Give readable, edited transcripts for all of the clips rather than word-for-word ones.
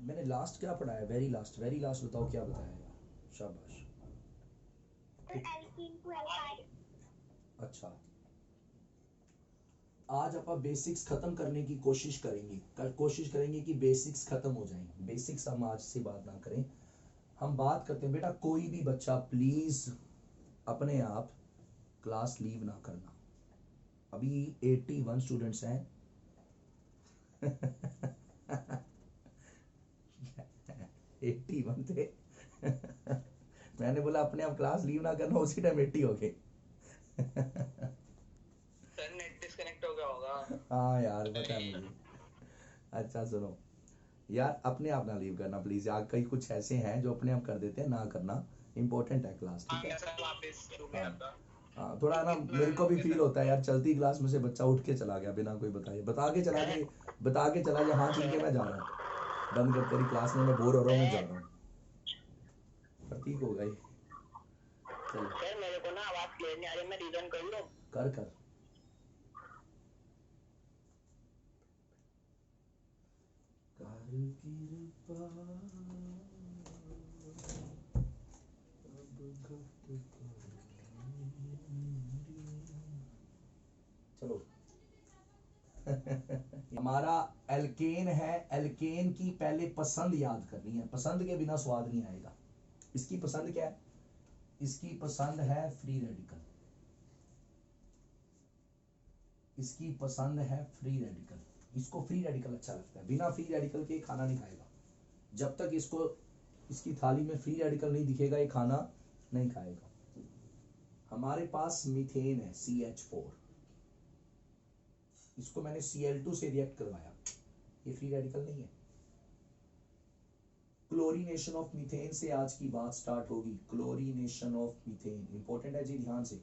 मैंने लास्ट क्या पढ़ाया? वेरी लास्ट, वेरी लास्ट बताओ क्या बताया यार? शाबाश। Alkene to alkyl. अच्छा, आज आप बेसिक्स खत्म करने की कोशिश करेंगे, कोशिश करेंगे कि बेसिक्स खत्म हो जाएं। बेसिक्स हम आज से बात ना करें, हम बात करते हैं। बेटा कोई भी बच्चा प्लीज अपने आप क्लास लीव ना करना। अभी 81 स्टूडेंट्स हैं 81 थे मैंने बोला अपने आप क्लास लीव ना करना, उसी टाइम 80 हो गए सर नेट डिस्कनेक्ट हो गया होगा। हाँ यार पता है मुझे। अच्छा सुनो यार, अपने आप ना लीव करना प्लीज यार। कई कुछ ऐसे हैं जो अपने आप कर देते हैं, ना करना। इंपॉर्टेंट है क्लास, ठीक है? सर वापस हो गया था। हाँ थोड़ा ना मेरे को भी फील होता है यार, चलती क्लास में से बच्चा उठ के चला गया बिना कोई बताए, बता के चला गया हाँ ठीक है मैं जा रहा हूँ, बंद कर तेरी क्लास में, मैं बोर हो रहा हूँ, मैं जा रहा हूँ। प्रतीक हो गई। चलो सर मेरे को ना आवाज क्लियर नहीं आ रही, मैं रीजन कर लूं? कर कर कृपा चलो हमारा एल्केन है। एल्केन की पहले पसंद याद करनी है, पसंद के बिना स्वाद नहीं आएगा। इसकी पसंद क्या है? इसकी पसंद है फ्री रेडिकल। इसकी पसंद है फ्री रेडिकल। इसको फ्री रेडिकल अच्छा लगता है, बिना फ्री रेडिकल के खाना नहीं खाएगा। जब तक इसको इसकी थाली में फ्री रेडिकल नहीं दिखेगा ये खाना नहीं खाएगा। हमारे पास मीथेन है CH4, इसको मैंने Cl2 से रिएक्ट करवाया, ये फ्री रेडिकल नहीं है। क्लोरीनेशन ऑफ मीथेन से आज की बात स्टार्ट होगी। क्लोरीनेशन ऑफ मीथेन इंपॉर्टेंट है जी, ध्यान से।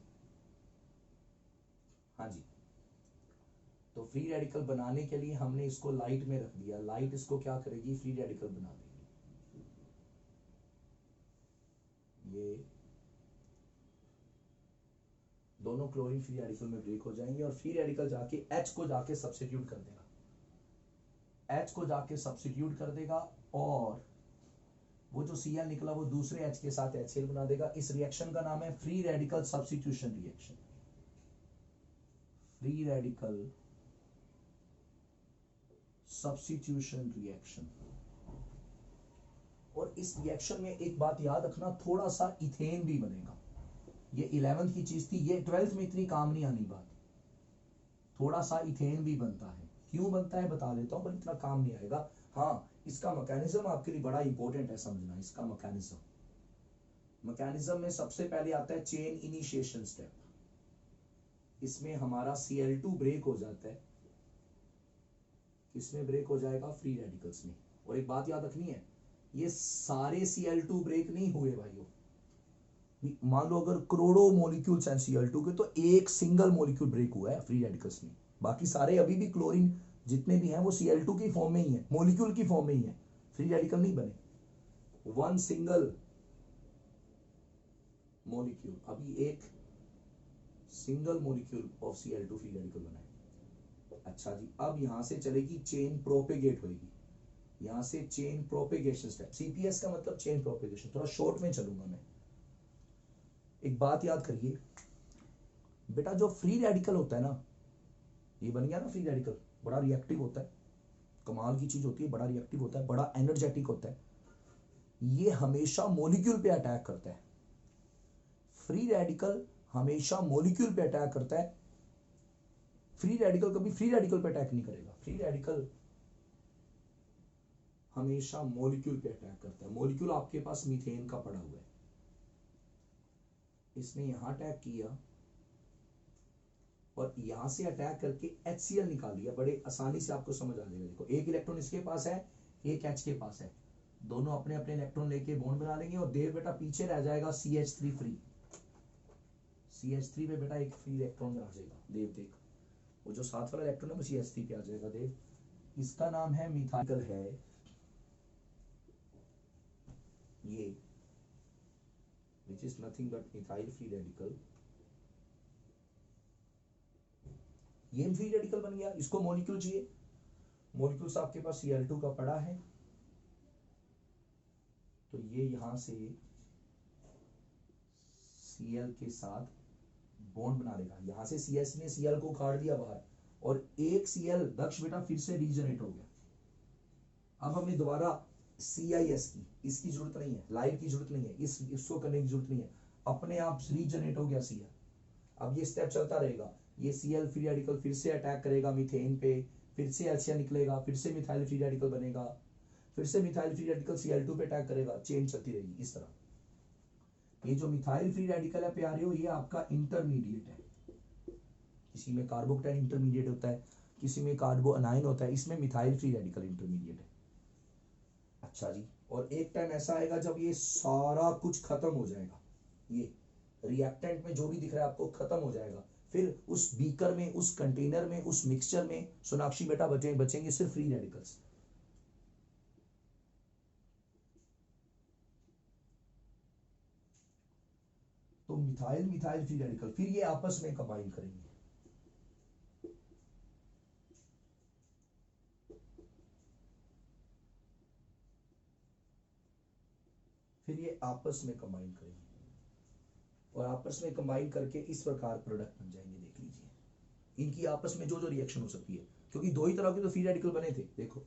हाँ जी, तो फ्री रेडिकल बनाने के लिए हमने इसको लाइट में रख दिया। लाइट इसको क्या करेगी? फ्री रेडिकल बना देगी। ये दोनों क्लोरीन फ्री रेडिकल में ब्रेक हो जाएंगे और फ्री रेडिकल जाके H को जाके सब्स्टिट्यूट कर देगा। H को जाके सब्स्टिट्यूट कर देगा और वो जो Cl निकला वो दूसरे H के साथ HCl बना देगा। इस रिएक्शन का नाम है free radical substitution reaction. Free radical substitution reaction. और इस रिएक्शन में एक बात याद रखना, थोड़ा सा इथेन भी बनेगा। ये 11th की चीज थी, ये 12th में इतनी काम नहीं आनी बात। थोड़ा सा इथेन भी बनता है, क्यों बनता है बता देता हूं, पर इतना काम नहीं आएगा। हाँ इसका मैकेनिज्म आपके लिए बड़ा इंपॉर्टेंट है समझना। इसका मैकेनिज्म में सबसे पहले आता है चेन इनिशिएशन स्टेप। इसमें हमारा Cl2 ब्रेक हो जाता है। किसमें ब्रेक हो जाएगा? फ्री रेडिकल्स में। और एक बात याद रखनी है, ये सारे Cl2 ब्रेक नहीं हुए भाइयों। मान लो अगर करोड़ों मॉलिक्यूल्स हैं Cl2 के, तो एक सिंगल मॉलिक्यूल ब्रेक हुआ है फ्री रेडिकल्स में। बाकी सारे अभी भी क्लोरीन जितने भी हैं वो Cl2 की फॉर्म में ही है, मॉलिक्यूल की फॉर्म में ही है, फ्री रेडिकल नहीं बने। वन सिंगल मॉलिक्यूल, अभी एक single molecule of Cl2 free radical बना है। अच्छा जी, अब यहां से चलेगी चेन प्रोपेगेट होगी। यहां से चेन प्रोपेगेशन स्टेप, CPS का मतलब चेन प्रोपेगेशन। थोड़ा शॉर्ट में चलूंगा मैं। एक बात याद करिए बेटा, जो फ्री रेडिकल होता है ना, ये बन गया ना फ्री रेडिकल, बड़ा रिएक्टिव होता है, कमाल की चीज होती है, बड़ा रिएक्टिव होता है, बड़ा एनर्जेटिक होता है। ये हमेशा मॉलिक्यूल पे अटैक करता है। फ्री रेडिकल हमेशा मॉलिक्यूल पे अटैक करता है। फ्री रेडिकल कभी फ्री रेडिकल पे अटैक नहीं करेगा। फ्री रेडिकल हमेशा मॉलिक्यूल पे अटैक करता है। मॉलिक्यूल आपके पास मीथेन का पड़ा हुआ है, इसने यहां अटैक किया और यहां से अटैक करके HCl निकाल लिया। बड़े आसानी से आपको समझ आ जाएगा। देखो एक इलेक्ट्रॉन इसके पास है, एक H के पास है, दोनों अपने अपने इलेक्ट्रॉन लेके बॉन्ड बना लेंगे और देव बेटा पीछे रह जाएगा CH3 फ्री। CH3 पे बेटा एक फ्री इलेक्ट्रॉन आ जाएगा। देव देख, वो जो साथ वाला इलेक्ट्रॉन है वो CH3 पे आ जाएगा। देव, इसका नाम है मिथाइल है ये, which is nothing but methyl free radical। ये फ्री रेडिकल बन गया। इसको मॉलिक्यूल चाहिए, मॉलिक्यूल्स आपके पास Cl2 का पड़ा है, तो ये यहां से Cl के साथ बॉन्ड बना देगा, यहां से CS ने Cl को उखाड़ दिया बाहर, और एक Cl दक्ष बेटा फिर से रीजनरेट हो गया। अब हमें दोबारा CIS की इसकी जरूरत नहीं है, लाइव की जरूरत नहीं है, इसको करने की जरूरत नहीं है, अपने आप रीजनरेट हो गया Cl। अब ये स्टेप चलता रहेगा, ये Cl फ्री रेडिकल फिर से अटैक करेगा मीथेन पे, फिर से HCl निकलेगा, फिर से मिथाइल फ्री रेडिकल बनेगा, फिर से मिथाइल फ्री रेडिकल Cl2 पे अटैक करेगा, चेन चलती रहेगी इस तरह। ये जो मिथाइल फ्री रेडिकल है प्यारे हो, ये आपका इंटरमीडिएट है, किसी में कार्बोकेटाइन इंटरमीडिएट होता है, किसी में कार्बो अनाइन होता है, इसमें मिथाइल फ्री रेडिकल इंटरमीडिएट है। अच्छा जी, और एक टाइम ऐसा आएगा जब ये सारा कुछ खत्म हो जाएगा, ये रिएक्टेंट में जो भी दिख रहा है आपको खत्म हो जाएगा, फिर उस बीकर में, उस कंटेनर में, उस मिक्सचर में सोनाक्षी बेटा बचेंगे सिर्फ फ्री रेडिकल्स। तो मिथाइल मिथाइल फ्री रेडिकल फिर ये आपस में कंबाइन करेंगे, फिर ये आपस में कंबाइन करेंगे, और आपस में कंबाइन करके इस प्रकार प्रोडक्ट बन जाएंगे। देख लीजिए इनकी आपस में जो जो रिएक्शन हो सकती है, क्योंकि दो ही तरह के तो फ्री रेडिकल बने थे, देखो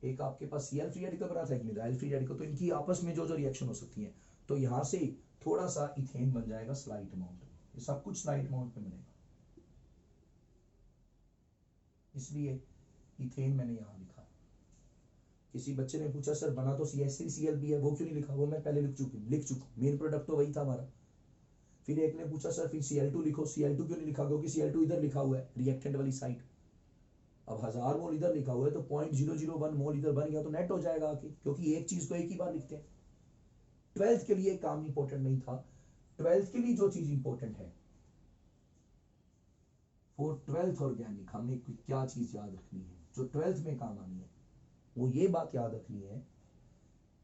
एक आपके पास Cl फ्री रेडिकल बना था, एक मिथाइल फ्री रेडिकल, तो इनकी आपस में जो जो रिएक्शन हो सकती है, तो यहां से थोड़ा सा इथेन बन जाएगा स्लाइट अमाउंट में, ये सब कुछ स्लाइट अमाउंट में बनेगा, इसलिए इथेन मैंने यहां लिखा। किसी बच्चे ने पूछा सर बना तो CH3Cl भी है, वो क्यों नहीं लिखा? वो मैं पहले लिख चुका, मेन प्रोडक्ट तो वही था हमारा। फिर एक ने पूछा सर फिर Cl2 लिखो, Cl2 क्यों नहीं लिखा? क्योंकि Cl2 इधर लिखा हुआ है रिएक्टेंट वाली साइड, अब 1000 मोल इधर लिखा हुआ है तो 0.001 मोल इधर बन गया तो नेट हो जाएगा आके, क्योंकि एक चीज को एक ही बार लिखते हैं। 12th के लिए काम इंपॉर्टेंट नहीं था, 12th के लिए जो चीज इंपॉर्टेंट है फॉर 12th ऑर्गेनिक, हमने क्या चीज याद रखनी है जो 12th में काम आनी है, वो ये बात याद रखनी है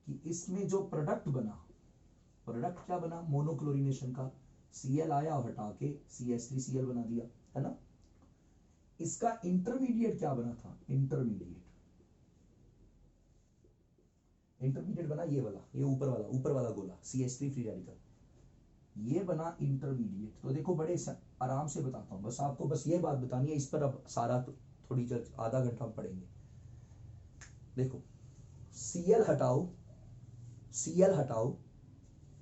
कि इसमें जो प्रोडक्ट बना, प्रोडक्ट क्या बना? मोनोक्लोरिनेशन का, Cl आया और हटा के CH3Cl बना दिया, है ना। इसका इंटरमीडिएट क्या बना था? इंटरमीडिएट बना ये वाला, ये ऊपर वाला गोला CH3 फ्री रेडिकल, ये बना इंटरमीडिएट। तो देखो बड़े आराम से बताता हूं, बस आपको बस ये बात बतानी है, इस पर अब सारा थोड़ी देर आधा घंटा हम पढ़ेंगे। देखो Cl हटाओ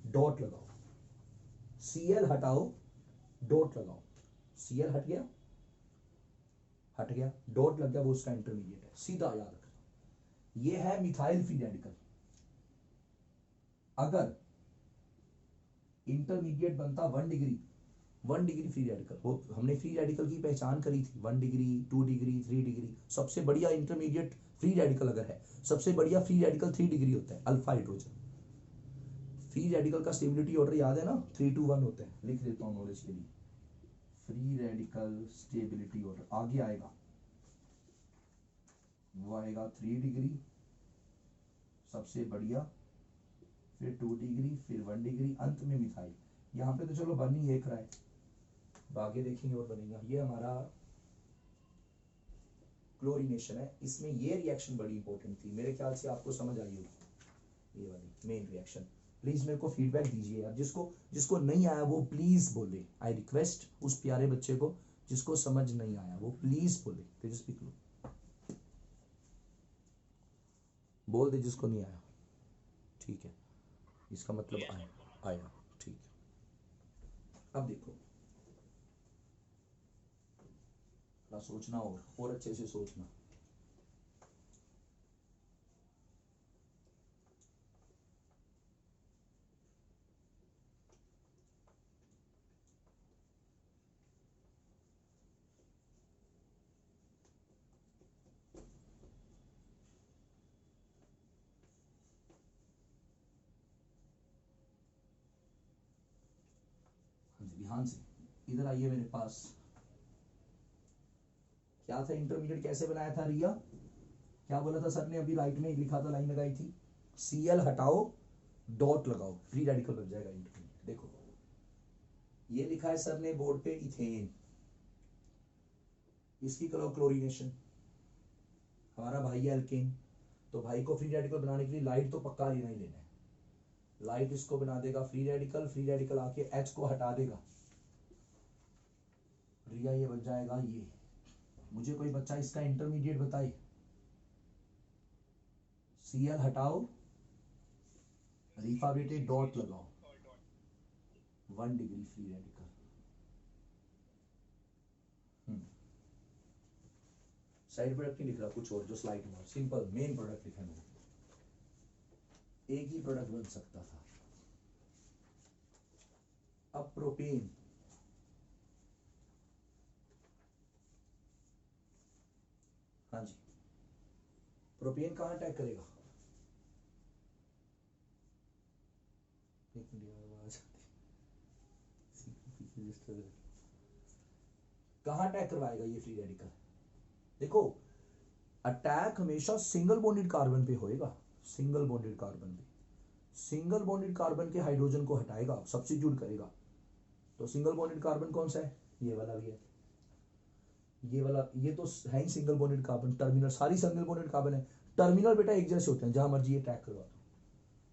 डॉट लगाओ, Cl हटाओ डॉट लगाओ, Cl हट गया डॉट लग गया, वो उसका इंटरमीडिएट है, सीधा याद रखना। ये है मिथाइल फ्री रेडिकल। अगर इंटरमीडिएट बनता 1 डिग्री फ्री रेडिकल, वो हमने फ्री रेडिकल की पहचान करी थी, 1 डिग्री 2 डिग्री 3 डिग्री, सबसे बढ़िया इंटरमीडिएट फ्री रेडिकल अगर है, सबसे बढ़िया फ्री रेडिकल 3 डिग्री होता है, अल्फा हाइड्रोजन। फ्री रेडिकल का स्टेबिलिटी ऑर्डर याद है ना, 3 to 1 होता है, लिख देता हूं नॉलेज के लिए। फ्री रेडिकल स्टेबिलिटी ऑर्डर आगे आएगा, वो आएगा 3 डिग्री सबसे बढ़िया, फिर 2 डिग्री, फिर 1 डिग्री, अंत में मिथाइल। यहाँ पे तो चलो बन ही एक रहा है, आगे देखेंगे और बनेगा। ये हमारा क्लोरीनेशन है, इसमें ये रिएक्शन बड़ी इंपॉर्टेंट थी, मेरे ख्याल से आपको समझ आई होगी ये वाली मेन रिएक्शन। प्लीज मेरे को फीडबैक दीजिए यार, जिसको नहीं आया वो प्लीज बोले, आई रिक्वेस्ट उस प्यारे बच्चे को जिसको समझ नहीं आया वो प्लीज बोले, तेजस्वी बोल दे जिसको नहीं आया, ठीक है, इसका मतलब आया, ठीक है। अब देखो थोड़ा सोचना और अच्छे से सोचना। ध्यान से इधर आइए मेरे पास, क्या था इंटरमीडिएट, कैसे बनाया था रिया? क्या बोला था सर ने? अभी राइट में लिखा था, लाइन लगाई थी, Cl हटाओ डॉट लगाओ, फ्री रेडिकल बन जाएगा इंटरमीडिएट। देखो ये लिखा है सर ने बोर्ड पे इथेन, इसकी करो क्लोरीनेशन, हमारा भाई है एल्केन, तो भाई को फ्री रेडिकल बनाने के लिए लाइट तो पक्का लेना ही लेना है, लाइट इसको बना देगा फ्री रेडिकल आके H को हटा देगा, रिया ये बन जाएगा ये। मुझे कोई बच्चा इसका इंटरमीडिएट बताए। Cl हटाओ, रीफा बेटे डॉट लगाओ, 1 degree free radical. Side product नहीं लिख रहा, कुछ और जो स्लाइड में सिंपल मेन प्रोडक्ट लिखा है। एक ही प्रोडक्ट बन सकता था। अब प्रोपेन, हाँ जी, प्रोपेन कहाँ अटैक करेगा? एक मिनट आवाज कहाँ अटैक करवाएगा ये फ्री रेडिकल? देखो अटैक हमेशा सिंगल बॉन्डेड कार्बन पे होएगा, सिंगल बॉन्डेड कार्बन पे। सिंगल बॉन्डेड कार्बन के हाइड्रोजन को हटाएगा, सब्स्टिट्यूट करेगा। तो सिंगल बॉन्डेड कार्बन कौन सा है? ये वाला भी है, ये वाला, ये तो है ही सिंगल बॉन्डेड कार्बन। टर्मिनल सारी सिंगल बॉन्डेड कार्बन है। टर्मिनल बेटा एक जैसे होते हैं, जहां मर्जी ये अटैक करवा दो।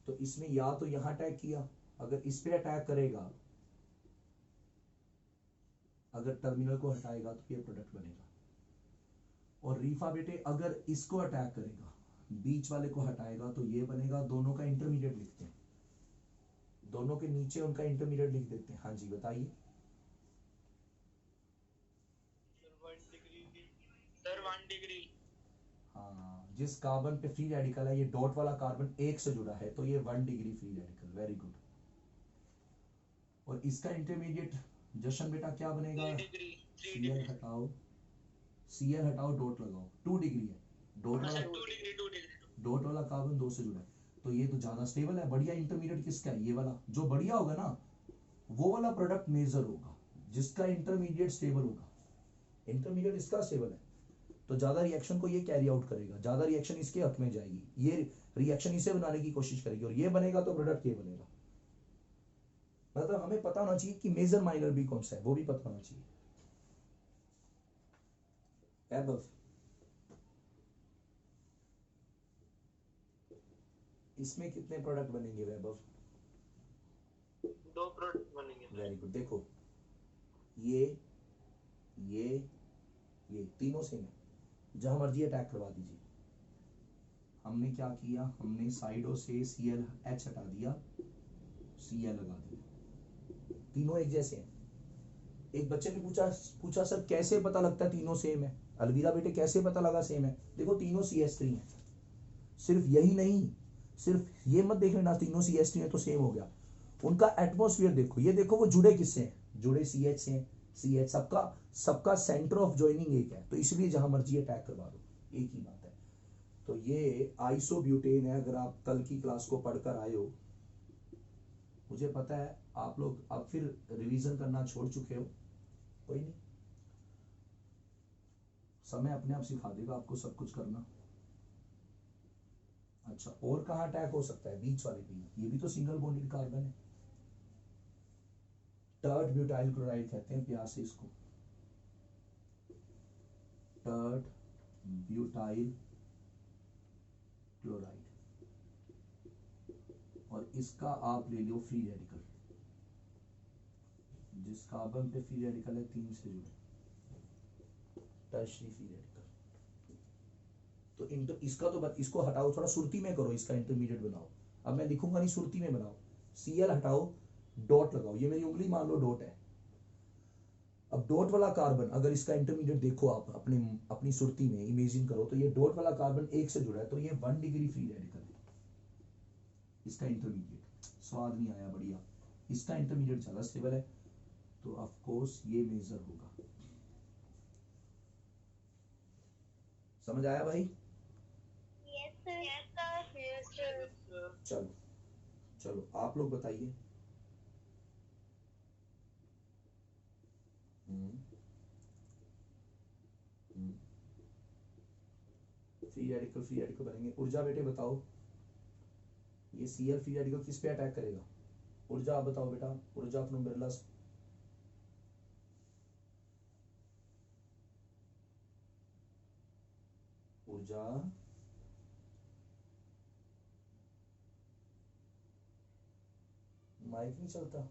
तो इसने या तो यहां अटैक किया, अगर इस पे अटैक करेगा, अगर टर्मिनल को हटाएगा तो ये प्रोडक्ट बनेगा। और रीफा बेटे अगर इसको अटैक करेगा, बीच वाले को हटाएगा तो ये बनेगा। दोनों का इंटरमीडिएट लिखते हैं, दोनों के नीचे उनका इंटरमीडिएट लिख देते हैं। हाँ जी बताइए। Sir 1 degree. हाँ, जिस कार्बन पे फ्री रेडिकल है, ये डॉट वाला कार्बन एक से जुड़ा है, तो ये 1 degree free radical. Very good. और इसका इंटरमीडिएट जशन बेटा क्या बनेगा? 3 डिग्री। Cl हटाओ, Cl हटाओ, डॉट लगाओ, 2 डिग्री है। डॉट वाला, 2 डिग्री। डॉट वाला कार्बन 2 से जुड़ा है, तो ये तो ज्यादा स्टेबल है। बढ़िया इंटरमीडिएट किसका है? ये वाला। जो बढ़िया होगा ना, वो वाला प्रोडक्ट मेजर होगा, जिसका इंटरमीडिएट स्टेबल होगा। इंटरमीडिएट इसका स्टेबल है, तो ज्यादा रिएक्शन को ये कैरी आउट करेगा, ज्यादा रिएक्शन इसके हक में जाएगी, ये रिएक्शन इसे बनाने की कोशिश करेगी, और ये बनेगा तो प्रोडक्ट ये बनेगा। मतलब हमें पता होना चाहिए कि मेजर माइनर भी कौन सा है, वो भी पता होना चाहिए। एबव इसमें कितने प्रोडक्ट बनेंगे वैभव? 2 प्रोडक्ट बनेंगे। Very good. देखो ये तीनों सेम है, जहां मर्जी अटैक करवा दीजिए। हमने क्या किया? हमने साइडों से ClH हटा दिया, Cl लगा दिया। तीनों एक जैसे हैं। एक बच्चे ने पूछा सर कैसे पता लगता है तीनों सेम है? अलवीरा बेटे कैसे पता लगा सेम है? देखो तीनों CH3 है। सिर्फ यही नहीं, सिर्फ ये मत देख लेना तीनों CH3 है तो सेम हो गया। उनका एटमॉस्फेयर देखो, ये देखो वो जुड़े किससे हैं? जुड़े CH से हैं। CH सबका सेंटर ऑफ ज्वाइनिंग एक है, तो इसलिए जहां मर्जी अटैक करवा दो, एक ही बात है। तो ये आइसोब्यूटेन है। अगर आप कल की क्लास को पढ़कर आए हो, मुझे पता है आप लोग अब फिर रिवीजन करना छोड़ चुके हो, कोई नहीं, समय अपने आप सिखा देगा आपको सब कुछ करना। अच्छा, और कहाँ अटैक हो सकता है? बीच वाले पे, ये भी तो सिंगल बॉन्डेड कार्बन है। टर्ट ब्यूटाइल क्लोराइड कहते हैं प्यास से इसको, टर्ट ब्यूटाइल क्लोराइड। और इसका आप ले लो फ्री रेडिकल, जिस कार्बन पे फ्री रेडिकल है 3 से जुड़े, टर्शरी फ्री रेडिकल। तो इसका तो इसको हटाओ, थोड़ा सुर्ती में करो, इसका इंटरमीडिएट बनाओ। अब मैं लिखूंगा नहीं, सुर्ती में बनाओ। Cl हटाओ, डॉट लगाओ, ये मेरी उंगली मान लो डॉट है। अब डॉट वाला कार्बन अगर इसका इंटरमीडिएट देखो आप अपनी सुर्ती में इमेजिन करो, तो ये डॉट वाला कार्बन एक से जुड़ा है, तो ये 1 डिग्री फ्री रेडिकल है। इसका इंटरमीडिएट स्वाद नहीं आया, बढ़िया। इसका इंटरमीडिएट ज्यादा स्टेबल है, तो ऑफ कोर्स ये मेजर होगा। समझ आया भाई? चलो चलो आप लोग बताइए। फ्री रेडिकल बनेंगे। ऊर्जा बेटे बताओ, ये Cl फ्री रेडिकल किस पे अटैक करेगा? ऊर्जा आप बताओ बेटा, ऊर्जा फ्रॉम बिरलास। ऊर्जा माइक नहीं चलता,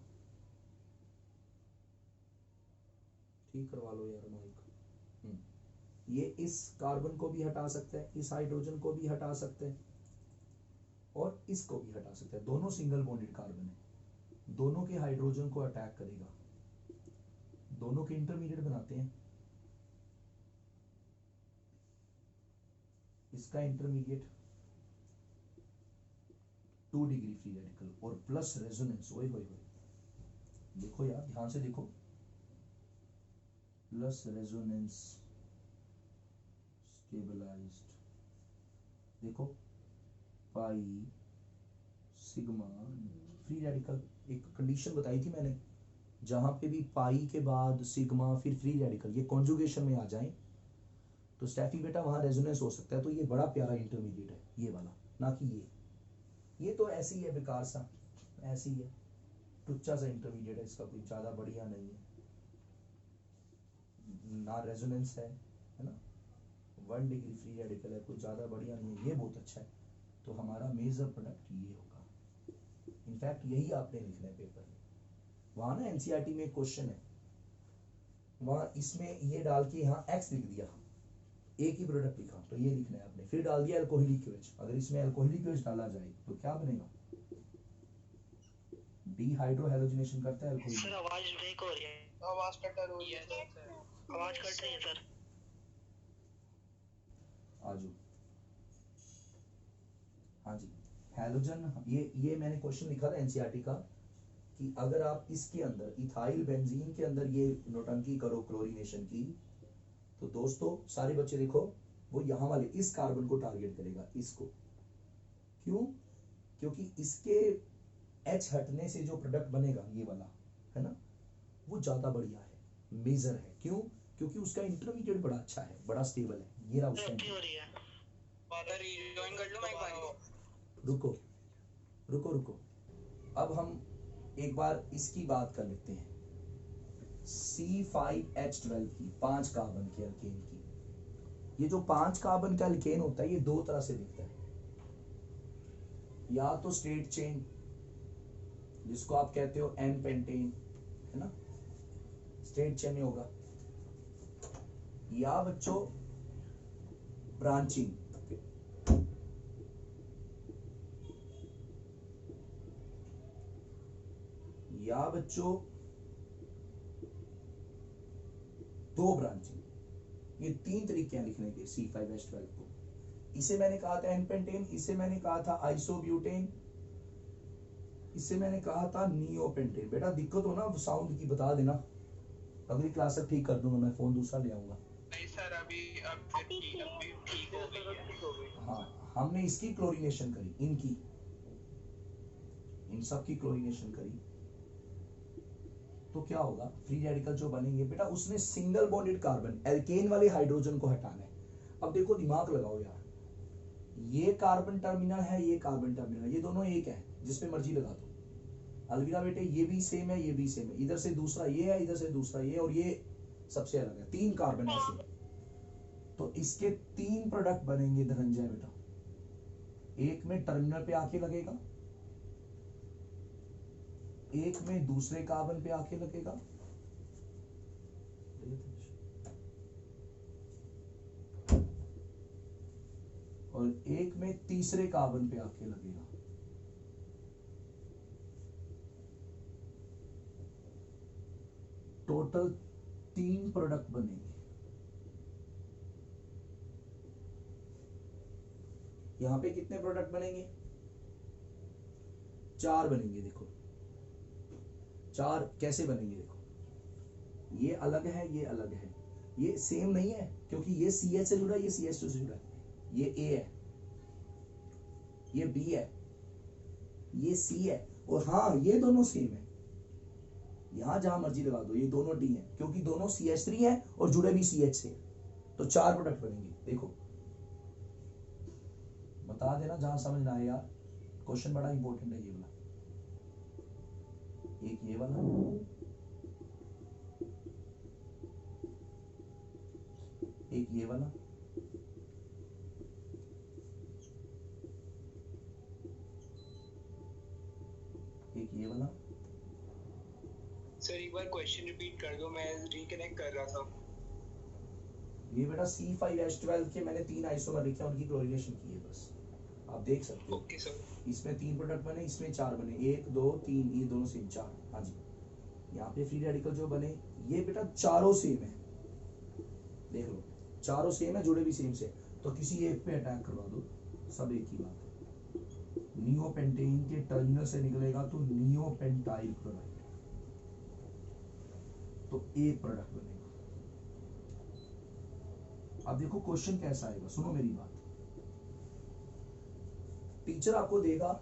ठीक करवा लो यार माइक। ये इस कार्बन को भी हटा सकते हैं, इस हाइड्रोजन को भी हटा सकते हैं और इसको भी हटा सकते हैं। दोनों सिंगल बॉन्डेड कार्बन है, दोनों के हाइड्रोजन को अटैक करेगा, दोनों के इंटरमीडिएट बनाते हैं। इसका इंटरमीडिएट 2 डिग्री फ्री रेडिकल और प्लस रेजोनेंस। ओए होए होए, देखो यार ध्यान से देखो, प्लस रेजोनेंस स्टेबलाइज्ड, देखो पाई सिग्मा फ्री रेडिकल। एक कंडीशन बताई थी मैंने, जहां पे भी पाई के बाद सिग्मा फिर फ्री रेडिकल ये कॉन्जुगेशन में आ जाए तो स्टैफी बेटा वहां रेजोनेंस हो सकता है। तो ये बड़ा प्यारा इंटरमीडिएट है ये वाला, ना कि ये तो ऐसी है बेकार सा, ऐसी है टुच्चा सा इंटरमीडिएट है, इसका कोई ज्यादा बढ़िया नहीं है, ना रेजोनेंस है ना, 1 डिग्री फ्री रेडिकल है, कोई ज्यादा बढ़िया नहीं है, ये बहुत अच्छा है। तो हमारा मेजर प्रोडक्ट ये होगा। इनफैक्ट यही आपने लिखना है पेपर में। वहां ना एनसीईआरटी में एक क्वेश्चन है, वहां इसमें ये डाल के यहाँ एक्स लिख दिया, एक ही प्रोडक्ट लिखा, तो ये लिखना है आपने, फिर डाल दिया अल्कोहलिक OH। अगर इसमें अल्कोहलिक OH डाला जाए तो क्या बनेगा, डीहाइड्रोहैलोजिनेशन करता है अल्कोहल। सर आवाज ब्रेक हो रही है, आवाज कट रही है सर, आवाज कट रही है सर। आजू हाँ जी, हैलोजन, ये मैंने क्वेश्चन लिखा था एनसीईआरटी का कि अगर आप इसके अंदर इथाइल बेंजीन के अंदर ये नोटंकी करो क्लोरीनेशन की, तो दोस्तों सारे बच्चे देखो, वो यहाँ वाले इस कार्बन को टारगेट करेगा, इसको। क्यों? क्योंकि इसके H हटने से जो प्रोडक्ट बनेगा ये वाला है ना, वो ज्यादा बढ़िया है, मेजर है। क्यों? क्योंकि उसका इंटरमीडिएट बड़ा अच्छा है, बड़ा स्टेबल है। ये रहा उसका। रुको रुको रुको, अब हम एक बार इसकी बात कर लेते हैं, C5H12 की, 5 कार्बन के अल्केन की। ये जो 5 कार्बन का अल्केन होता है ये दो तरह से दिखता है, या तो स्ट्रेट चेन जिसको आप कहते हो N पेंटेन है ना, स्ट्रेट चेन में होगा, या बच्चों ब्रांचिंग, या बच्चों दो ब्रांचिंग। ये 3 तरीके हैं लिखने के C5H12 को। इसे मैंने कहा था N पेंटेन, इसे मैंने कहा था आइसोब्यूटेन, इसे मैंने कहा था नियोपेंटेन। बेटा दिक्कत हो ना साउंड की बता देना, अगली क्लास से ठीक कर दूंगा मैं, फोन दूसरा ले आऊंगा। नहीं सर अभी ठीक हो गई है। हाँ, हमने इसकी क्लोरीनेशन करी, इनकी, इन सब की क्लोरीनेशन करी, तो क्या होगा, फ्री रेडिकल जो बनेंगे बेटा, उसमें सिंगल बॉन्डेड कार्बन एल्केन वाले हाइड्रोजन को हटाना है। अब देखो दिमाग लगाओ यार, ये कार्बन टर्मिनल है, ये कार्बन टर्मिनल, ये दोनों एक है, जिसपे मर्जी लगा दो। अलविदा बेटे, ये भी सेम है, ये भी सेम है, इधर से दूसरा ये है, इधर से दूसरा ये, और ये सबसे अलग है, 3 कार्बन ऐसे। तो इसके 3 प्रोडक्ट बनेंगे धनंजय बेटा, एक में टर्मिनल पे आके लगेगा, एक में दूसरे कार्बन पे आके लगेगा, और एक में तीसरे कार्बन पे आके लगेगा। टोटल 3 प्रोडक्ट बनेंगे। यहां पे कितने प्रोडक्ट बनेंगे, 4 बनेंगे। देखो 4 कैसे बनेंगे, देखो ये अलग है, ये अलग है, ये सेम नहीं है क्योंकि ये CH से जुड़ा है, ये CH2 से जुड़ा है, ये A है, ये B है, ये C है, और हाँ ये दोनों सेम है, यहां जहां मर्जी लगा दो, ये दोनों D है क्योंकि दोनों CH3 है और जुड़े भी CH से, तो 4 प्रोडक्ट बनेंगे। देखो बता देना जहां समझ ना आए यार, क्वेश्चन बड़ा इंपॉर्टेंट है ये वाला। एक ये वाला, एक ये वाला, एक ये वाला, सर एक बार क्वेश्चन रिपीट कर दो, मैं रिकनेक्ट कर रहा था। ये बेटा C5H12 के मैंने 3 आइसोमर लिखे हैं, उनकी क्लोरीनेशन की है बस, आप देख सकते हो। Okay sir. इसमें 3 प्रोडक्ट बने, इसमें 4 बने, 1 2 3, ये दोनों सेम 4। हाँ जी, यहाँ पे फ्री रेडिकल जो बने ये बेटा चारों सेम है, देख लो चारों सेम है, जुड़े भी सेम से। तो किसी एक पे अटैक करवा दो, सब एक ही बात है। नियोपेंटेन के टर्मिनल से निकलेगा तो नियोपेंटाइल क्लोराइड, तो एक प्रोडक्ट बनेगा। अब देखो क्वेश्चन कैसा आएगा, सुनो मेरी बात। टीचर आपको देगा,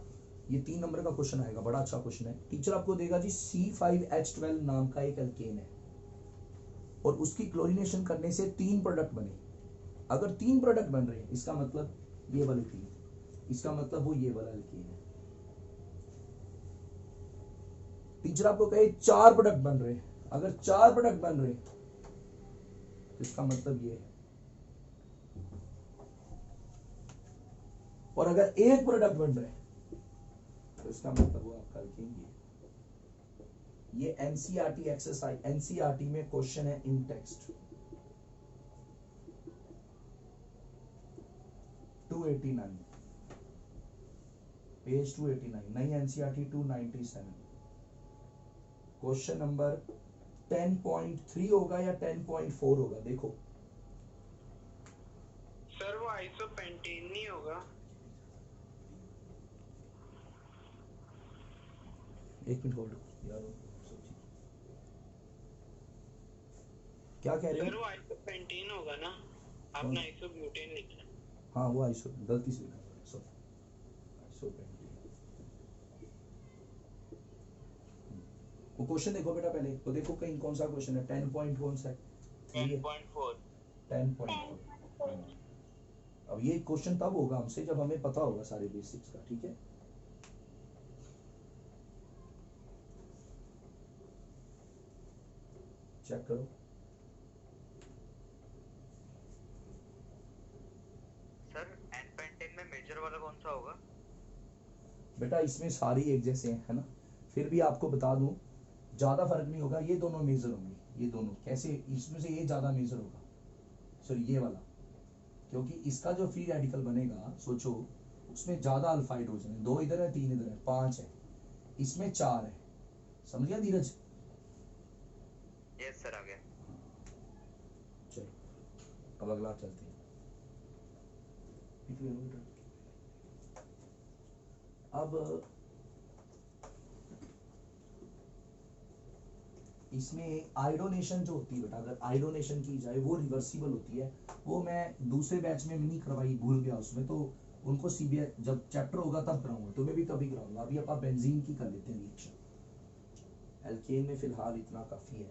ये 3 नंबर का क्वेश्चन आएगा, बड़ा अच्छा क्वेश्चन है। टीचर आपको देगा जी C5H12 नाम का एक एल्केन है और उसकी क्लोरीनेशन करने से 3 प्रोडक्ट बने। अगर 3 प्रोडक्ट बन रहे हैं, इसका मतलब ये वाले 3, इसका मतलब वो ये वाला एल्केन है। टीचर आपको कहे 4 प्रोडक्ट बन रहे हैं, अगर 4 प्रोडक्ट बन रहे हैं तो इसका मतलब ये है, और अगर 1 प्रोडक्ट बन रहे हैं तो इसका मतलब वो आपका एल्केन ये है। ये एनसीईआरटी एक्सरसाइज, एनसीईआरटी में क्वेश्चन है इन टेक्स्ट 289, पेज 289, नई एनसीईआरटी 297, क्वेश्चन नंबर 10.3 होगा या 10.4 होगा, देखो। सर वो आइसोपेंटेन नहीं होगा? एक मिनट होल्ड यार, क्या कह रहे सर हो? वो आइसोपेंटेन होगा ना, आपने आइसोब्यूटेन लिखा है। हाँ वो आइसो, गलती से लिखा, सॉरी, आइसोपेंटेन। वो क्वेश्चन देखो बेटा पहले, तो देखो कहीं कौन सा क्वेश्चन है, 10 पॉइंट कौन सा है? 10.4। 10.4। अब ये क्वेश्चन तब होगा हमसे जब हमें पता होगा सारे बेसिक्स का, ठीक है। चेक करो, सर एन-पेंटेन में मेजर वाला कौन सा होगा? बेटा इसमें सारी एक जैसे हैं, है ना। फिर भी आपको बता दूं, ज्यादा फर्क नहीं होगा, ये दोनों मेजर होंगे, ये दोनों कैसे, इसमें से ये ज्यादा मेजर होगा, सॉरी ये वाला, क्योंकि इसका जो फ्री रेडिकल बनेगा, सोचो उसमें ज्यादा अल्फा हाइड्रोजन है, 2 इधर है 3 इधर है 5 है, इसमें 4 है, समझ गया धीरज? यस सर, आ गया। चलो अब अगला चलते हैं। अब इसमें आयोडोनेशन जो होती है बेटा, अगर आयोडोनेशन की जाए वो रिवर्सिबल होती है, वो मैं दूसरे बैच में नहीं करवाई, भूल गया उसमें, तो उनको सीबीएस जब चैप्टर होगा तब कराऊंगा, तुम्हें भी कभी कराऊंगा। अभी आप बेंजीन की कर लेते हैं रिएक्शन, एल्केन में फिलहाल इतना काफी है।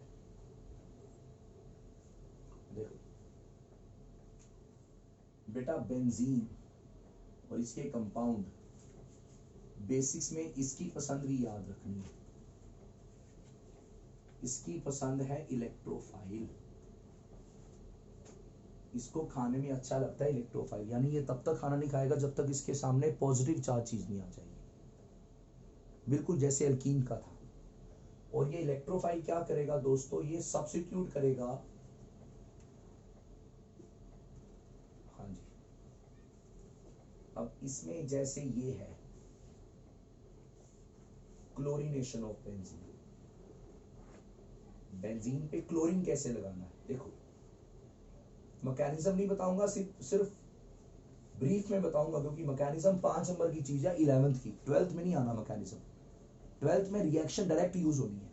देखो बेटा बेंजीन और इसके कंपाउंड, बेसिक्स में इसकी पसंद भी याद रखनी है, इसकी पसंद है इलेक्ट्रोफाइल, इसको खाने में अच्छा लगता है इलेक्ट्रोफाइल, यानी ये तब तक खाना नहीं खाएगा जब तक इसके सामने पॉजिटिव चार्ज चीज नहीं आ जाएगी, बिल्कुल जैसे एल्कीन का था। और ये इलेक्ट्रोफाइल क्या करेगा दोस्तों, ये सब्स्टिट्यूट करेगा, हाँ जी, अब इसमें जैसे ये है क्लोरीनेशन ऑफ बेंजीन, बेंजीन पे क्लोरीन कैसे लगाना है, देखो मैकेनिज्म नहीं बताऊंगा, सिर्फ ब्रीफ में बताऊंगा, क्योंकि मैकेनिज्म 5 नंबर की चीज है, 11th की, 12th में नहीं आना मैकेनिज्म। 12th में रिएक्शन डायरेक्ट यूज होनी है,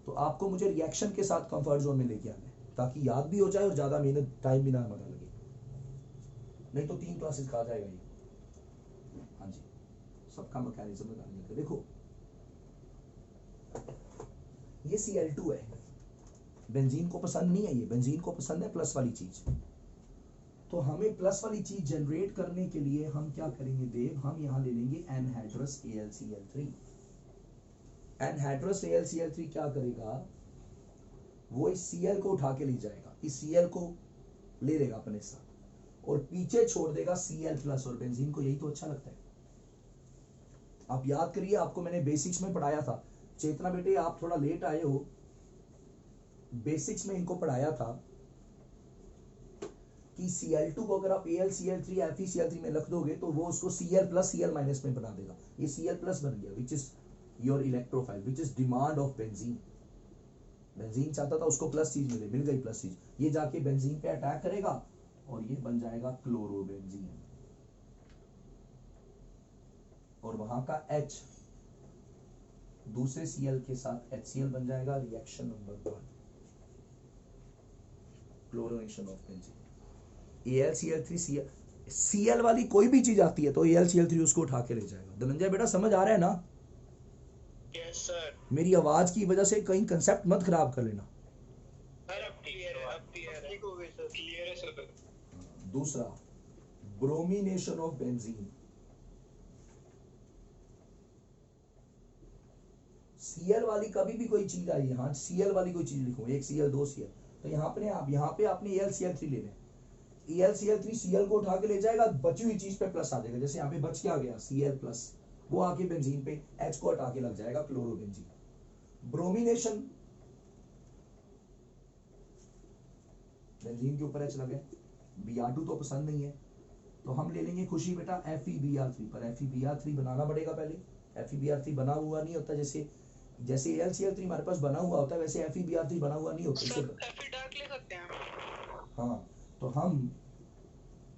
तो आपको मुझे रिएक्शन के साथ कंफर्ट जोन में लेके आना है, ताकि याद भी हो जाए और ज्यादा मेहनत टाइम भी ना लगे, नहीं तो 3 क्लासेस खा जाएगा ये। हाँ जी, सबका मैकेनिज्म बताने लगे। देखो ये Cl2 है, बेंजीन को पसंद नहीं है, ये बेंजीन को पसंद है प्लस वाली चीज, तो हमें प्लस वाली चीज जनरेट करने के लिए हम क्या करेंगे देव, हम यहां ले लेंगे एनहाइड्रस AlCl3। एनहाइड्रस AlCl3 क्या करेगा, वो इस Cl को उठा के ले जाएगा, इस Cl को ले लेगा अपने साथ और पीछे छोड़ देगा Cl+, और बेंजीन को यही तो अच्छा लगता है। आप याद करिए, आपको मैंने बेसिक्स में पढ़ाया था, चेतना बेटे आप थोड़ा लेट आए हो, बेसिक्स में इनको पढ़ाया था कि Cl2 को अगर आप AlCl3 FeCl3 में रख दोगे तो वो उसको Cl प्लस Cl माइनस में बना देगा। ये Cl प्लस बन गया, which is your electrophile, which is demand of benzene. Benzene चाहता था उसको प्लस चीज मिले, मिल गई प्लस चीज, ये जाके बेंजीन पे अटैक करेगा और ये बन जाएगा क्लोरोबेंजीन। और वहां का H दूसरे Cl के साथ HCl बन जाएगा, reaction number 1, chlorination of benzene. AlCl3 Cl वाली कोई भी चीज आती है तो AlCl3 उसको उठा के ले जाएगा। धनंजय बेटा समझ आ रहा है ना? Yes sir. मेरी आवाज की वजह से कहीं कंसेप्ट मत खराब कर लेना। सर अब क्लियर है, अब क्लियर है। ठीक हो गई सर, क्लियर है सर। दूसरा, ब्रोमिनेशन ऑफ बेंजीन। Cl वाली कभी भी कोई चीज आई, यहाँ Cl वाली कोई चीज लिखूं, एक Cl दो Cl, तो यहाँ पे आपने AlCl3 ले लें। AlCl3 Cl को उठा के ले जाएगा, बची हुई चीज पे प्लस आ जाएगा। जैसे यहाँ पे बच क्या गया Cl प्लस, वो आके बेंजीन पे H को हटा के लग जाएगा क्लोरोबेंजीन। ब्रोमिनेशन, बेंजीन के ऊपर H लगे, Br2 तो पसंद नहीं है, तो हम ले लेंगे खुशी बेटा FeBr3 पर। FeBr3 बनाना पड़ेगा पहले। FeBr3 बना हुआ नहीं होता, जैसे AlCl3 हमारे पास बना हुआ होता है वैसे FeBr3 बना हुआ नहीं होता। सर Fe डार्क ले सकते हैं। हाँ, तो हम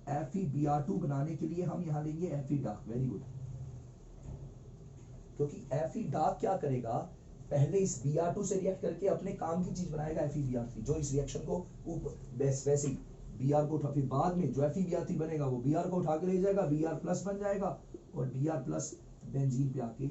FeBr2 बनाने के लिए हम यहाँ लेंगे Fe डार्क। वेरी गुड, क्योंकि Fe डार्क क्या करेगा, पहले इस Br2 से रिएक्ट करके अपने काम की चीज बनाएगा FeBr3, जो इस रिएक्शन को वैसे ही Br को उठा, फिर बाद में जो FeBr3 बनेगा वो Br को उठा के ले जाएगा, Br प्लस बन जाएगा और Br प्लस बेंजीन पे आके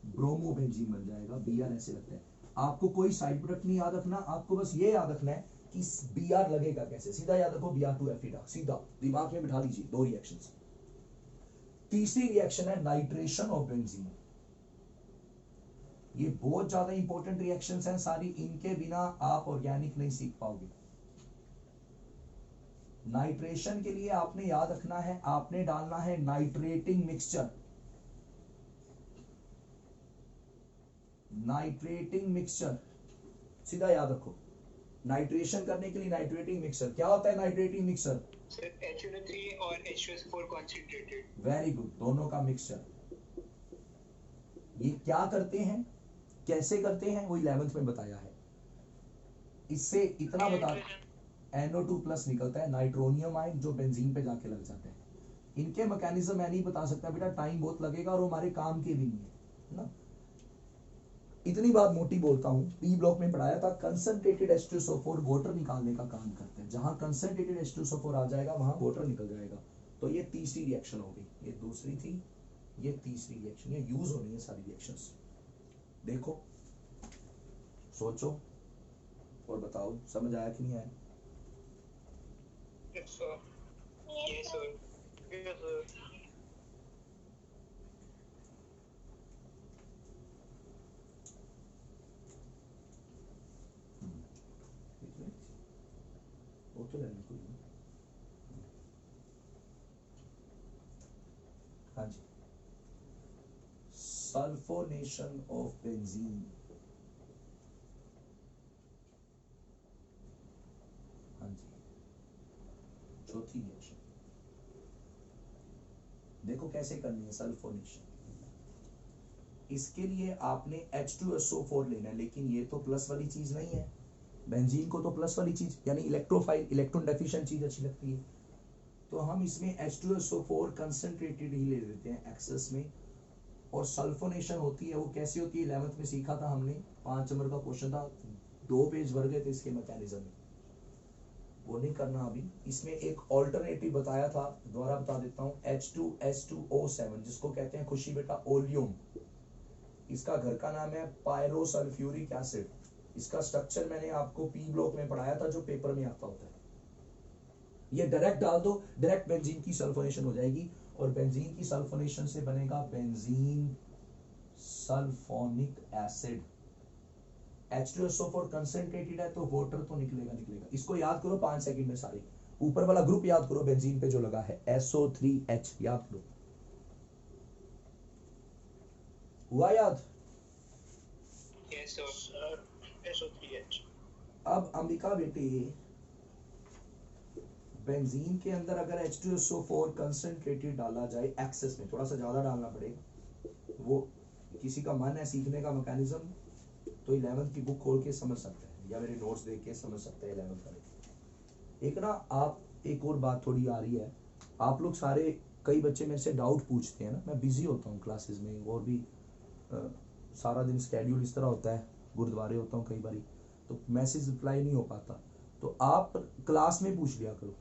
ब्रोमोबेंजीन बन जाएगा। Br ऐसे लगता है। आपको कोई साइड प्रोडक्ट नहीं याद रखना, आपको बस ये याद रखना है कि Br लगेगा कैसे। सीधा याद रखो Br2 Fe डार्क, सीधा दिमाग में बिठा लीजिए। दो रिएक्शंस। तीसरी रिएक्शन है नाइट्रेशन ऑफ बेंजीन। ये बहुत ज्यादा इंपॉर्टेंट रिएक्शंस हैं सारी, इनके बिना आप ऑर्गेनिक नहीं सीख पाओगे। नाइट्रेशन के लिए आपने याद रखना है, आपने डालना है नाइट्रेटिंग मिक्सचर। नाइट्रेटिंग मिक्सचर सीधा याद रखो। नाइट्रेशन करने के लिए नाइट्रेटिंग मिक्सचर क्या होता है? नाइट्रेटिंग मिक्सचर सर HNO3 और H2SO4 कॉन्सेंट्रेटेड। वेरी गुड, दोनों का मिक्सचर। ये क्या करते हैं, कैसे करते हैं, वो 11th में बताया है। इससे इतना बता, NO2 प्लस निकलता है, नाइट्रोनियम आयन, जो बेंजीन पे जाके लग जाते हैं। इनके मैकेनिज्म मैं नहीं बता सकता बेटा, टाइम बहुत लगेगा और वो हमारे काम के भी नहीं है ना। इतनी बात मोटी बोलता हूँ, पी ब्लॉक में पढ़ाया था, कंसंट्रेटेड H2SO4 वाटर निकालने का काम करते हैं। जहां कंसंट्रेटेड H2SO4 आ जाएगा वहां वाटर निकल जाएगा। तो ये तीसरी रिएक्शन हो गई, ये दूसरी थी, ये तीसरी रिएक्शन। ये यूज होनी है सारी रिएक्शंस। देखो, सोचो और बताओ समझ आया कि नहीं आया? Yes sir, yes sir, yes sir. वो तो लेने कोई नहीं। हाँ जी, सल्फोनेशन ऑफ बेंजीन। हाँ जी, चौथी रिएक्शन देखो कैसे करनी है सल्फोनेशन। इसके लिए आपने H2SO4 लेना है, लेकिन ये तो प्लस वाली चीज नहीं है। बेंजीन को तो प्लस वाली चीज यानी इलेक्ट्रोफाइल, इलेक्ट्रॉन डेफिशिएंट चीज अच्छी लगती है, तो हम इसमें H2SO4 कंसंट्रेटेड ही ले लेते हैं एक्सेस में। और सल्फोनेशन होती है, वो कैसी होती है 11th में सीखा था हमने, 5 नंबर का क्वेश्चन था, 2 पेज भर गए थे इसके मैकेनिज्म में, वो नहीं करना अभी। इसमें एक ऑल्टरनेटिव बताया था, दोबारा बता देता हूँ, H2S2O7 जिसको कहते हैं खुशी बेटा ओलियम। इसका घर का नाम है पायरोसल्फ्यूरिक एसिड। इसका स्ट्रक्चर मैंने आपको पी ब्लॉक में पढ़ाया था, जो पेपर में आता होता है। ये डायरेक्ट डाल दो, डायरेक्ट बेंजीन की सल्फोनेशन हो जाएगी, और बेंजीन की सल्फोनेशन से बनेगा benzene sulphonic acid. H2SO4 concentrated है तो वाटर तो निकलेगा। इसको याद करो 5 सेकंड में सारे। ऊपर वाला ग्रुप याद करो बेंजीन पे जो लगा है, SO3H याद करो। हुआ याद? Yes sir, SO3H। अब अंबिका बेटे, बेंजीन के अंदर अगर H2SO4 कंसंट्रेटेड डाला जाए एक्सेस में, थोड़ा सा ज्यादा डालना पड़ेगा, वो किसी का मन है सीखने का मैकेनिज्म तो 11th की बुक खोल के समझ सकते हैं या मेरे नोट्स देख के समझ सकते हैं 11th वाले। एक ना आप एक और बात थोड़ी आ रही है, आप लोग सारे कई बच्चे मेरे से डाउट पूछते हैं ना, मैं बिजी होता हूँ क्लासेस में और भी सारा दिन स्केड्यूल इस तरह होता है, गुरुद्वारे होता हूँ कई बारी, तो मैसेज रिप्लाई नहीं हो पाता, तो आप क्लास में पूछ लिया करो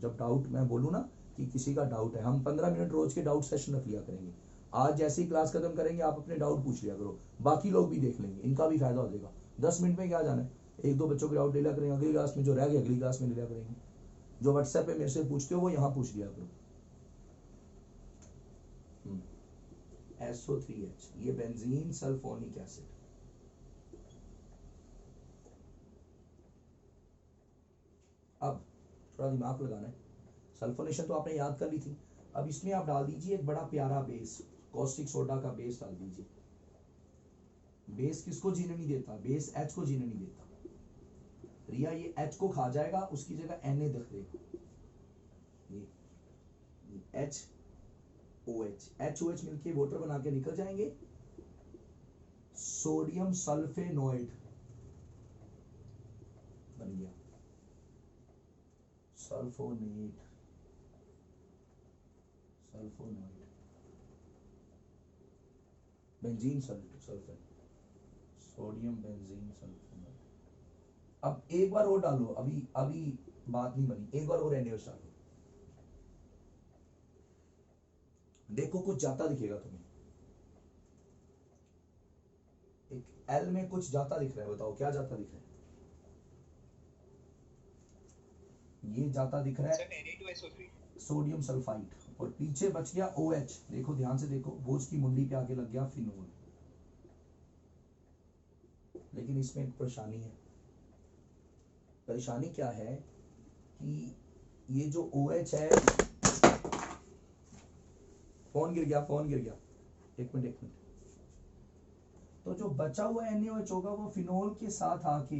जब डाउट मैं बोलूँ ना कि किसी का डाउट है। हम 15 मिनट रोज के डाउट सेशन रख लिया करेंगे। आज जैसे ही क्लास खत्म करेंगे आप अपने डाउट पूछ लिया करो, बाकी लोग भी देख लेंगे, इनका भी फायदा हो जाएगा। 10 मिनट में क्या जाना है, एक दो बच्चों के डाउट ले लिया करेंगे, अगली क्लास में जो रह गए अगली क्लास में ले लिया करेंगे। जो व्हाट्सएप पे मेरे से पूछते हो वो यहाँ पूछ लिया करो। SO3H ये बेंजीन सल्फोनिक एसिड। अब थोड़ा दिमाग लगाना है, सल्फोनेशन तो आपने याद कर ली थी, अब इसमें आप डाल दीजिए एक बड़ा प्यारा बेस, कॉस्टिक सोडा का बेस डाल दीजिए। बेस किसको जीने नहीं देता, बेस H को जीने नहीं देता। रिया ये H को खा जाएगा, उसकी जगह Na दिख देगा, ये HOH मिलके वाटर बना के निकल जाएंगे, सोडियम सल्फेनोइड बन गया, सल्फोनेट, सल्फोनोइड, benzene sulphate, sodium benzene sulphonate. अब एक बार और डालो, अभी अभी बात नहीं बनी, एक बार और NaOH डालो, देखो कुछ जाता दिखेगा तुम्हें, एक L में कुछ जाता दिख रहा है, बताओ क्या जाता दिख रहा है। ये जाता दिख रहा है Na2SO3 सोडियम सल्फाइड, और पीछे बच गया OH, देखो ध्यान से देखो, बोझ की मुंडी पे आके लग गया फिनोल। लेकिन इसमें एक परेशानी है, परेशानी क्या है कि ये जो OH है, फोन गिर गया, एक मिनट, तो जो बचा हुआ NaOH होगा वो फिनोल के साथ आके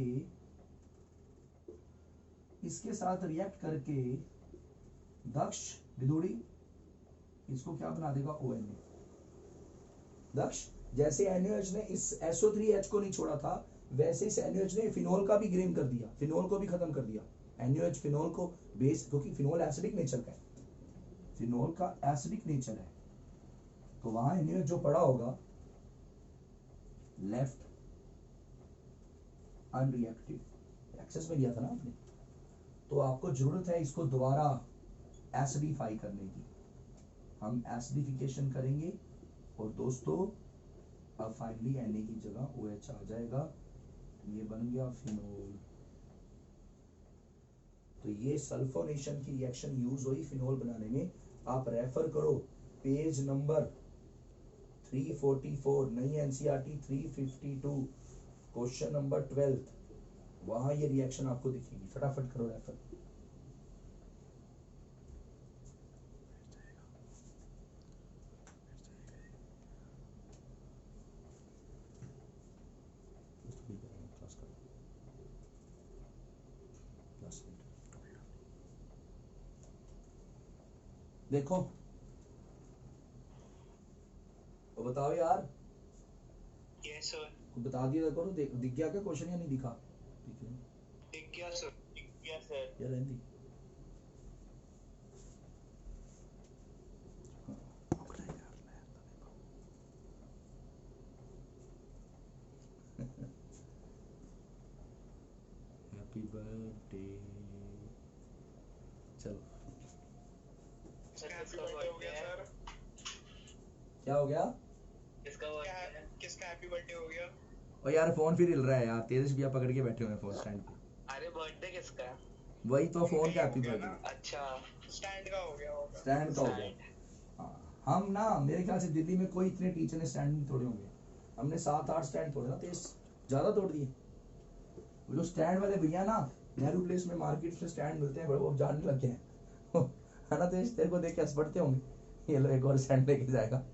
इसके साथ रिएक्ट करके दक्ष विदुड़ी इसको क्या बना देगा, ONA। दक्ष जैसे NaOH ने इस SO3H को नहीं छोड़ा था, वैसे इस NaOH ने फिनोल का भी ग्रेन कर दिया, फिनोल को भी खत्म कर दिया। NaOH फिनोल को बेस, क्योंकि फिनोल एसिडिक नेचर का है, फिनोल का एसिडिक नेचर है, तो वहां NaOH जो पड़ा होगा लेफ्ट अनरिएक्टिव, एक्सेस में लिया था ना आपने, तो आपको जरूरत है इसको दोबारा एसिडिफाई करने की। हम एसिडिफिकेशन करेंगे और दोस्तों अब फाइनली Na की जगह OH आ जाएगा, ये बन गया फिनोल। तो ये सल्फोनेशन की रिएक्शन यूज हुई फिनोल बनाने में। आप रेफर करो पेज नंबर 344, नई NCERT 352, क्वेश्चन नंबर 12, वहां ये रिएक्शन आपको दिखेगी, फटाफट करो रेफर। देखो तो बताओ यार, यस सर बता दिया करो, दिख गया क्या क्वेश्चन या नहीं दिखा? दिख गया सर यार हिंदी हैप्पी बर्थडे, चलो हैप्पी बर्थडे हो गया सर। क्या हो गया? किसका हैप्पी बर्थडे हो गया? और यार फोन फिर हिल रहा है यार, तेजस भैया पकड़ के बैठे हुए हैं फोन स्टैंड पे। अरे बर्थडे किसका है? वही तो फोन का हैप्पी बर्थडे, अच्छा स्टैंड का हो गया होगा। स्टैंड का हो गया। हाँ, हम ना मेरे ख्याल से दिल्ली में कोई इतने टीचर ने स्टैंड नहीं तोड़े होंगे, हमने 7-8 स्टैंड तोड़े ना, तेज ज्यादा तोड़ दिए। वो जो स्टैंड वाले भैया ना नेहरू प्लेस में मार्केट में स्टैंड मिलते हैं, वो जानने लग गए हैं है ना तेज, तेरे को देख के हंस पड़ते होंगे, ये लो एक और स्टैंड लेके जाएगा।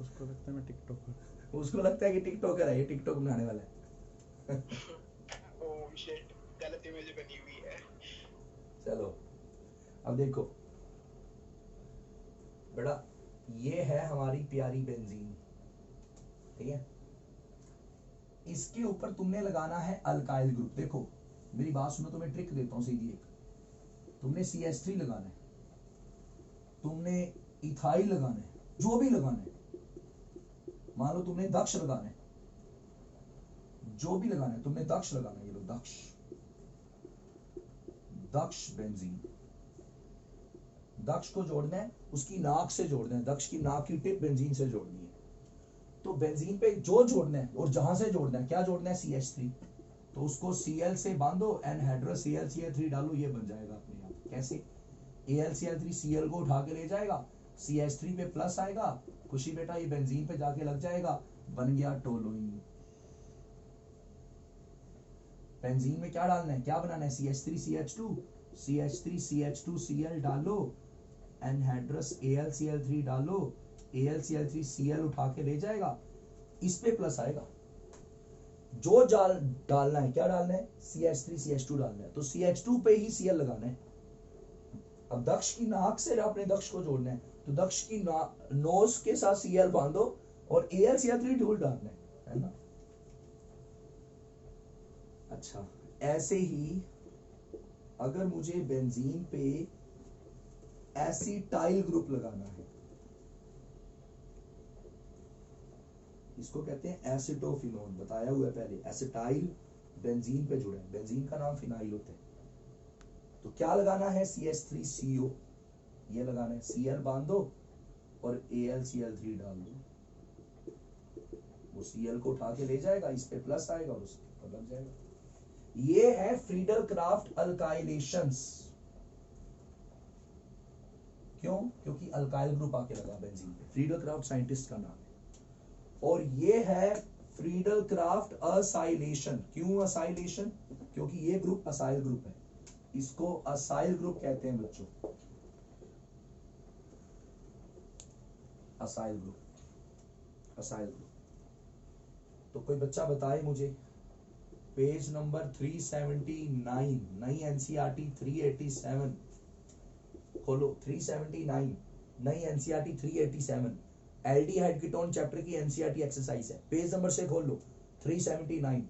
उसको लगता है मैं टिकटॉकर, उसको लगता है कि टिकटॉकर है, ये टिकटॉक बनाने वाला है ओह शिट चलो अब देखो बेटा, ये है हमारी प्यारी बेंजीन, ठीक है। इसके ऊपर तुमने लगाना है अल्काइल ग्रुप। देखो मेरी बात सुनो, तुम्हें ट्रिक देता हूं सीधी एक। तुमने CH3 लगाना है, तुमने इथाइल लगाना है, जो भी लगाना है, मान लो तुमने दक्ष लगाना है, जो भी लगाना है तुमने दक्ष लगाना है। ये लो दक्ष, दक्ष बेंजीन। दक्ष को जोड़ना है, उसकी नाक से जोड़ना है, दक्ष की नाक की टिप बेंजीन से जोड़नी है। तो बेंजीन पे जो जोड़ना है और जहां से जोड़ना है, क्या जोड़ना है, CH3। तो उसको Cl से बांधो, एनहाइड्रस ClCl3 डालो, ये बन जाएगा अपने आप। कैसे, AlCl3 Cl को उठा के ले जाएगा, CH3 पे प्लस आएगा, खुशी बेटा ये बेंजीन पे जाके लग जाएगा, बन गया टोलुइन। बेंजीन में क्या डालना है, क्या बनाना है, CH3CH2, CH3CH2Cl डालो, एनहाइड्रस AlCl3 डालो, AlCl3Cl उठा के ले जाएगा, इस पे प्लस आएगा। जो डालना है, क्या डालना है, CH3CH2 डालना है, तो CH2 पे ही Cl लगाना है। अब दक्ष की नाक से आपने दक्ष को जोड़ना है, तो दक्ष की नोज के साथ Cl बांधो और AlCl3 ढूल डालना है ना। अच्छा, ऐसे ही अगर मुझे बेंजीन पे एसिटाइल ग्रुप लगाना है, इसको कहते हैं एसिटोफिनोन, बताया हुआ है पहले। एसिटाइल बेंजीन पे जुड़ा है, बेंजीन का नाम फिनाइल होता है। तो क्या लगाना है, CH3CO, ये लगाना है, Cl बांधो और AlCl3 डाल दो, वो Cl को उठा के ले जाएगा, इस पे प्लस आएगा और उसके ऊपर लग जाएगा। ये है फ्रीडल क्राफ्ट अल्काइलेशंस। क्यों, क्योंकि अल्काइल ग्रुप आके लगा बेंजीन पे, फ्रीडल क्राफ्ट साइंटिस्ट का नाम है। और ये है फ्रीडल क्राफ्ट असाइलेशन। क्यों असाइलेशन, क्योंकि ये ग्रुप असाइल ग्रुप है, इसको असाइल ग्रुप कहते हैं बच्चों, असाइल ग्रुप, असाइल ग्रुप। तो कोई बच्चा बताए मुझे, पेज नंबर 379, नई एनसीईआरटी 387 खोलो, 379 नई एनसीईआरटी 387, एल्डिहाइड कीटोन चैप्टर की एनसीईआरटी एक्सरसाइज है, पेज नंबर से खोल लो 379,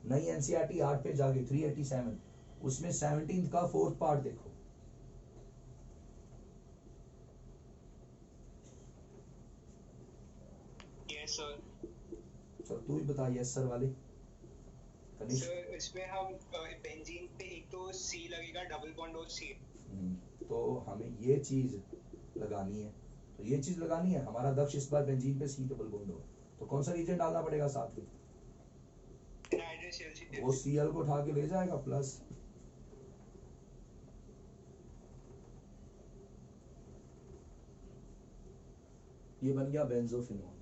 नई एनसीईआरटी 8 पे जाके 387, उसमें 17 का 4th पार्ट देखो। Yes sir. चल तू ही बता, यस सर वाले। सर इसमें हम बेंजीन पे एक तो C लगेगा, डबल बॉन्ड और C। तो हमें ये चीज लगानी है, तो ये चीज लगानी है। हमारा दक्ष इस बार बेंजीन पे C डबल बॉन्ड हो, तो कौन सा रीजन डालना पड़ेगा साथ में, वो Cl को उठा के ले जाएगा प्लस। ये बन गया बेंजोफिनोन।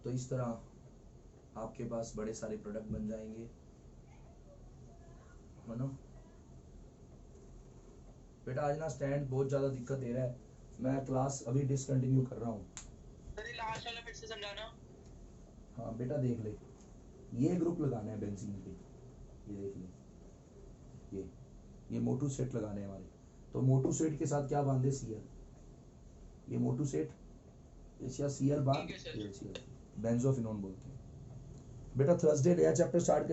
तो इस तरह आपके पास बड़े सारे प्रोडक्ट बन जाएंगे, है ना बेटा। आज ना स्टैंड बहुत ज्यादा दिक्कत दे रहा है, मैं क्लास अभी डिसकंटिन्यू कर रहा हूँ। लास्ट वाला फिर से समझाना। हाँ बेटा देख ले, ये ग्रुप लगाना है बेंजीन पे, ये देख ले, ये मोटू सेट लगाने हैं हमारे। तो मोटू सेट के साथ क्या बांधे, Cl, ये मोटू सेट, इसका Cl बांध, ये Cl बेंजोफिनोन बोलते हैं बेटा। थर्सडे नया चैप्टर स्टार्ट